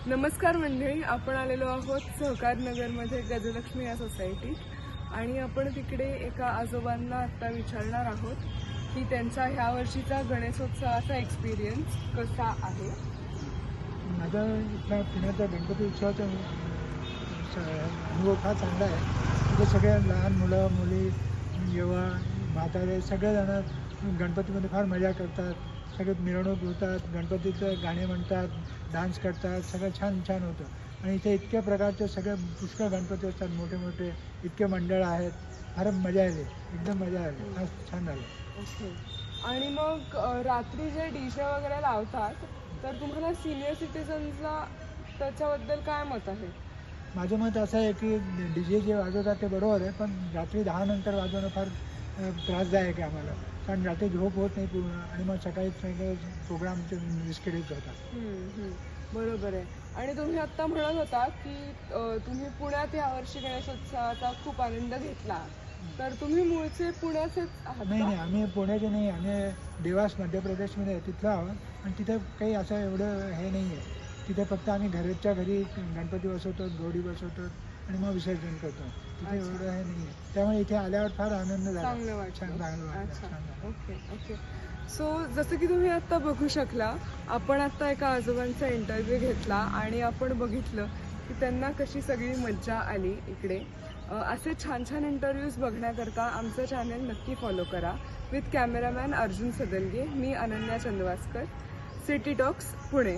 नमस्कार मंडळी, आपण आलेलो आहोत सहकार नगरमध्ये गजलक्ष्मी या सोसायटीत आणि आपण तिकडे एका आजोबांना आता विचारणार आहोत की त्यांचा ह्या वर्षीचा गणेशोत्सवाचा एक्सपिरियन्स कसा आहे। माझा इथला पुण्याचा गणपती उत्सवाचा अनुभव फार चांगला आहे। तिथे सगळे लहान मुलं मुली युवा म्हातारे सगळेजण गणपतीमध्ये फार मजा करतात। सगळे मिरवणूक होतात, गणपतीचं गाणे म्हणतात, डान्स करतात, सगळं छान छान होतं। आणि इथे इतक्या प्रकारचे सगळे पुष्कळ गणपती असतात, मोठे मोठे इतके मंडळ आहेत। फार मजा आली, एकदम मजा आली, फार छान झालं। ओके, आणि मग रात्री जे डीजे वगैरे लावतात तर तुम्हाला सिनियर सिटीजन्सला त्याच्याबद्दल काय मत आहे? माझं मत असं आहे की डीजे जे वाजवतात ते बरोबर आहे, पण रात्री 10 नंतर वाजवणं फार त्रासदायक आहे आम्हाला, कारण रात्री झोप होत नाही पूर्ण आणि मग सकाळी सगळे प्रोग्रामचे मिसकेडेट होतात। बरोबर आहे। आणि तुम्ही आत्ता म्हणत होता की तुम्ही पुण्यात यावर्षी गणेशोत्सवाचा खूप आनंद घेतला, तर तुम्ही मूळचे पुण्याचेच आहात नाही का? नाही, आम्ही पुण्याचे नाही, आम्ही देवास मध्य प्रदेशमध्ये आहे तिथलं आहोत। आणि तिथं काही असं एवढं हे नाही आहे, तिथे फक्त आम्ही घरच्या घरी गणपती बसवतो, गौरी बसवतो आणि मग विसर्जन करतो। तिथे एवढं हे नाही आहे, त्यामुळे इथे आल्यावर फार आनंद झाला, चांगलं वाटलं। छान चांगलं वाटलं, अच्छा, छान झालं। Okay okay. सो जसं की तुम्ही आत्ता बघू शकला, आपण आत्ता एका आजोबांचा इंटरव्ह्यू घेतला आणि आपण बघितलं की त्यांना कशी सगळी मज्जा आली इकडे। असे छान छान इंटरव्ह्यूज बघण्याकरता आमचं चॅनल नक्की फॉलो करा। विथ कॅमेरामॅन अर्जुन सदलगे, मी अनन्या चंदवास्कर, सिटी टॉक्स पुणे।